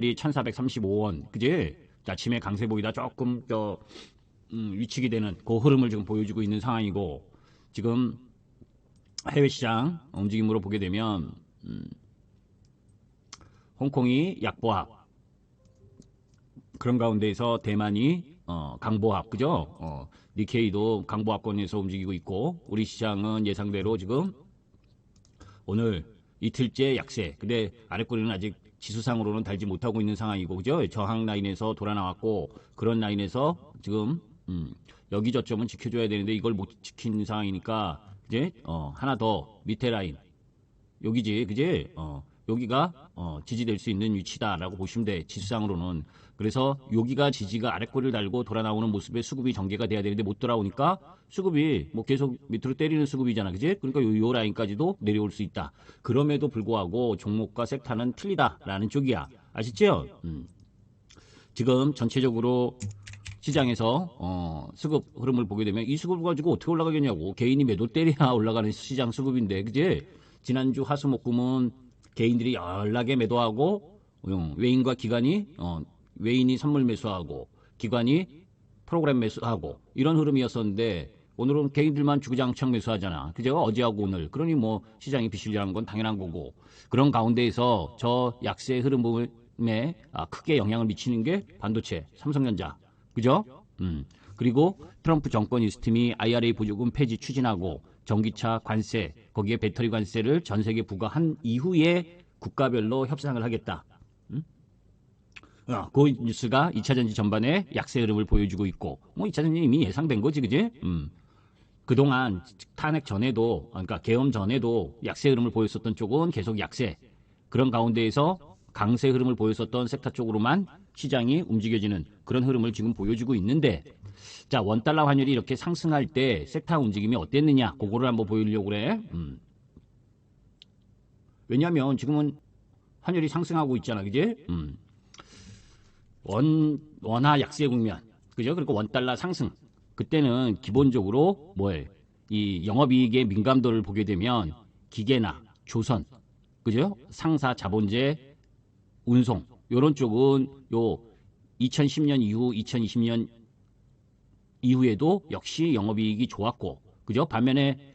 1435원, 그제? 아침에 강세 보이다 조금 위축이 되는 그 흐름을 지금 보여주고 있는 상황이고, 지금 해외 시장 움직임으로 보게 되면 홍콩이 약보합, 그런 가운데에서 대만이 강보합, 그죠? 니케이도 강보합권에서 움직이고 있고, 우리 시장은 예상대로 지금 오늘 이틀째 약세. 근데 아래꼬리는 아직 지수상으로는 달지 못하고 있는 상황이고, 그죠? 저항 라인에서 돌아 나왔고, 그런 라인에서 지금 여기 저점은 지켜줘야 되는데 이걸 못 지킨 상황이니까, 이제 하나 더 밑에 라인 여기지, 그지? 여기가 지지될 수 있는 위치다라고 보시면 돼, 지수상으로는. 그래서 여기가 지지가 아래꼬리를 달고 돌아 나오는 모습에 수급이 전개가 돼야 되는데 못 돌아오니까 수급이 뭐 계속 밑으로 때리는 수급이잖아, 그지? 그러니까 요 라인까지도 내려올 수 있다. 그럼에도 불구하고 종목과 섹터는 틀리다라는 쪽이야. 아시죠? 지금 전체적으로 시장에서 수급 흐름을 보게 되면 이 수급을 가지고 어떻게 올라가겠냐고. 개인이 매도 때려야 올라가는 시장 수급인데, 그지? 지난주 화수목금은 개인들이 연락에 매도하고 외인과 기관이 외인이 선물 매수하고 기관이 프로그램 매수하고 이런 흐름이었었는데, 오늘은 개인들만 주구장창 매수하잖아, 그죠? 어제하고 오늘. 그러니 뭐 시장이 비실리는 건 당연한 거고, 그런 가운데에서 저 약세 흐름에 크게 영향을 미치는 게 반도체, 삼성전자, 그죠? 그리고 트럼프 정권 이스팀이 IRA 보조금 폐지 추진하고 전기차 관세, 거기에 배터리 관세를 전 세계 부과한 이후에 국가별로 협상을 하겠다. 그 뉴스가 2차전지 전반에 약세 흐름을 보여주고 있고, 뭐 2차전지 이미 예상된 거지, 그지? 그동안 탄핵 전에도, 그러니까 계엄 전에도 약세 흐름을 보였었던 쪽은 계속 약세, 그런 가운데에서 강세 흐름을 보였었던 섹터 쪽으로만 시장이 움직여지는 그런 흐름을 지금 보여주고 있는데, 자, 원달러 환율이 이렇게 상승할 때 섹터 움직임이 어땠느냐, 그거를 한번 보여주려고 그래. 왜냐면 지금은 환율이 상승하고 있잖아, 그지? 원화 약세 국면, 그죠? 그리고 원달러 상승. 그때는 기본적으로 이 영업이익의 민감도를 보게 되면 기계나 조선, 그죠? 상사 자본재, 운송, 요런 쪽은 요 2010년 이후 2020년 이후에도 역시 영업이익이 좋았고, 그죠? 반면에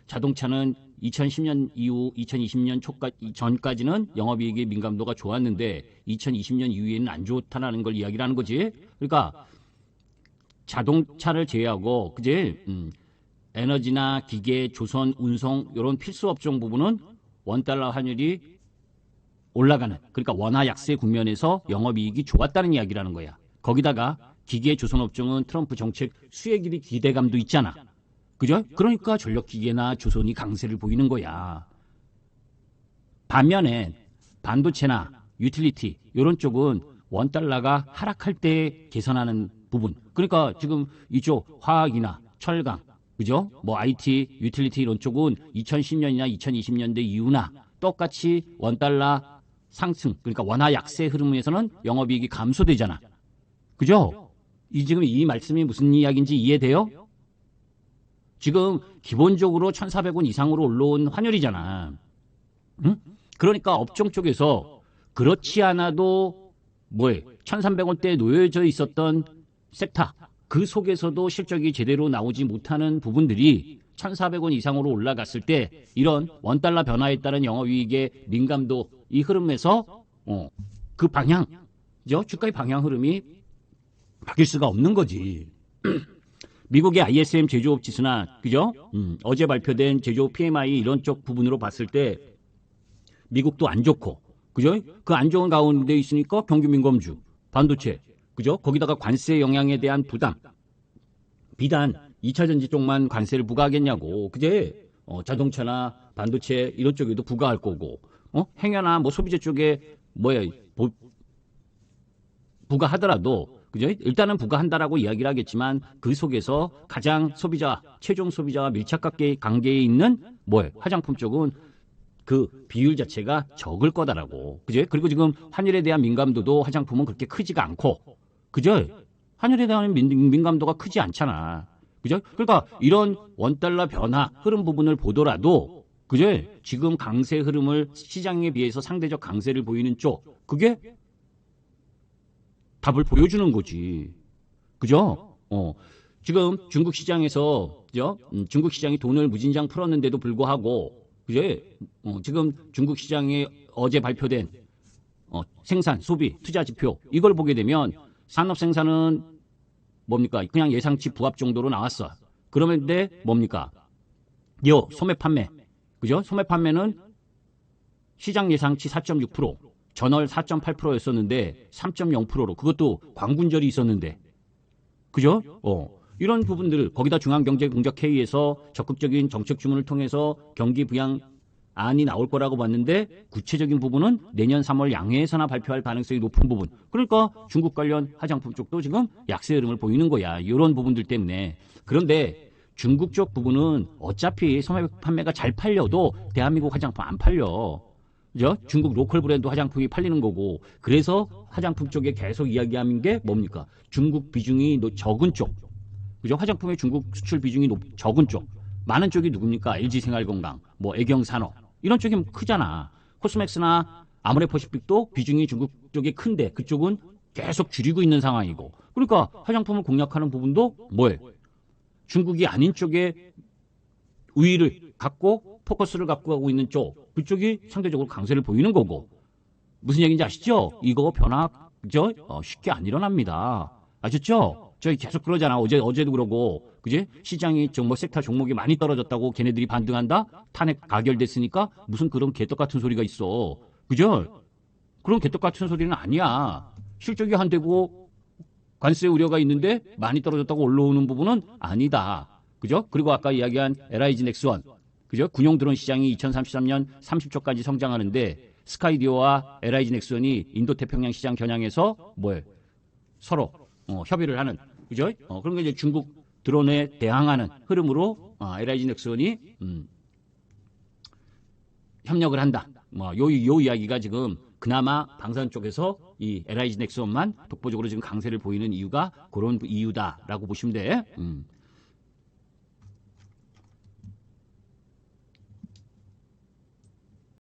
자동차는 2010년 이후 2020년 전까지는 영업이익의 민감도가 좋았는데 2020년 이후에는 안 좋다라는 걸 이야기를 하는 거지. 그러니까 자동차를 제외하고, 그제 에너지나 기계, 조선, 운송 이런 필수 업종 부분은 원달러 환율이 올라가는, 그러니까 원화 약세 국면에서 영업이익이 좋았다는 이야기라는 거야. 거기다가 기계, 조선 업종은 트럼프 정책 수혜길이 기대감도 있잖아, 그죠? 그러니까 전력기계나 조선이 강세를 보이는 거야. 반면에 반도체나 유틸리티 이런 쪽은 원달러가 하락할 때 개선하는 부분. 그러니까 지금 이쪽 화학이나 철강, 그죠? 뭐 IT, 유틸리티 이런 쪽은 2010년이나 2020년대 이후나 똑같이 원달러 상승, 그러니까 원화 약세 흐름에서는 영업이익이 감소되잖아, 그죠? 지금 이 말씀이 무슨 이야기인지 이해돼요? 지금 기본적으로 1,400원 이상으로 올라온 환율이잖아. 응? 그러니까 업종 쪽에서 그렇지 않아도 1,300원대에 놓여져 있었던 섹터, 그 속에서도 실적이 제대로 나오지 못하는 부분들이 1,400원 이상으로 올라갔을 때 이런 원달러 변화에 따른 영업이익의 민감도, 이 흐름에서 그 방향, 주가의 방향 흐름이 바뀔 수가 없는 거지. 미국의 ISM 제조업 지수나, 그죠? 어제 발표된 제조업 PMI 이런 쪽 부분으로 봤을 때 미국도 안 좋고, 그죠? 그 안 좋은 가운데 있으니까 경기 민감주, 반도체, 그죠? 거기다가 관세 영향에 대한 부담, 비단 2차전지 쪽만 관세를 부과하겠냐고, 그제? 자동차나 반도체 이런 쪽에도 부과할 거고, 행여나 소비재 쪽에 부과하더라도, 그죠? 일단은 부과한다라고 이야기를 하겠지만 그 속에서 가장 소비자, 최종 소비자와 밀착 관계에 있는 화장품 쪽은 그 비율 자체가 적을 거다라고, 그죠? 그리고 지금 환율에 대한 민감도도 화장품은 그렇게 크지가 않고, 그죠? 환율에 대한 민감도가 크지 않잖아, 그죠? 그러니까 이런 원달러 변화 흐름 부분을 보더라도, 그죠? 지금 강세 흐름을 시장에 비해서 상대적 강세를 보이는 쪽, 그게 답을 보여주는 거지. 그죠? 지금 중국 시장에서, 그죠? 중국 시장이 돈을 무진장 풀었는데도 불구하고, 그제? 지금 중국 시장에 어제 발표된, 생산, 소비, 투자 지표, 이걸 보게 되면, 산업 생산은 뭡니까? 그냥 예상치 부합 정도로 나왔어. 그러는데 뭡니까? 소매 판매. 그죠? 소매 판매는 시장 예상치 4.6%, 전월 4.8%였었는데 3.0%로, 그것도 광군절이 있었는데. 그죠? 이런 부분들, 거기다 중앙경제공작회의에서 적극적인 정책 주문을 통해서 경기 부양안이 나올 거라고 봤는데, 구체적인 부분은 내년 3월 양회에서나 발표할 가능성이 높은 부분. 그러니까 중국 관련 화장품 쪽도 지금 약세 흐름을 보이는 거야. 이런 부분들 때문에. 그런데 중국 쪽 부분은 어차피 소매 판매가 잘 팔려도 대한민국 화장품 안 팔려. 그죠? 중국 로컬 브랜드 화장품이 팔리는 거고. 그래서 화장품 쪽에 계속 이야기하는 게 뭡니까? 중국 비중이 적은 쪽. 그죠? 화장품의 중국 수출 비중이 적은 쪽. 많은 쪽이 누굽니까? LG생활건강, 뭐 애경산업. 이런 쪽이 크잖아. 코스맥스나 아모레퍼시픽도 비중이 중국 쪽이 큰데 그쪽은 계속 줄이고 있는 상황이고. 그러니까 화장품을 공략하는 부분도 뭐예요? 중국이 아닌 쪽에 우위를 갖고 포커스를 갖고 가고 있는 쪽, 그쪽이 상대적으로 강세를 보이는 거고. 무슨 얘기인지 아시죠? 이거 변화 쉽게 안 일어납니다. 아셨죠? 저희 계속 그러잖아. 어제도 그러고, 그지? 시장이 섹터 종목이 많이 떨어졌다고 걔네들이 반등한다? 탄핵 가결됐으니까 무슨 그런 개떡 같은 소리가 있어. 그죠? 그런 개떡 같은 소리는 아니야. 실적이 안 되고 관세 우려가 있는데 많이 떨어졌다고 올라오는 부분은 아니다. 그죠? 그리고 아까 이야기한 LIG 넥스원, 그죠? 군용 드론 시장이 2033년 30조까지 성장하는데 스카이디오와 LIG 넥스원이 인도 태평양 시장 겨냥해서 서로 협의를 하는, 그죠? 그런 게 이제 중국 드론에 대항하는 흐름으로 LIG 넥스원이 협력을 한다. 요 이야기가 지금 그나마 방산 쪽에서 이 LIG 넥스원만 독보적으로 지금 강세를 보이는 이유가 그런 이유다라고 보시면 돼.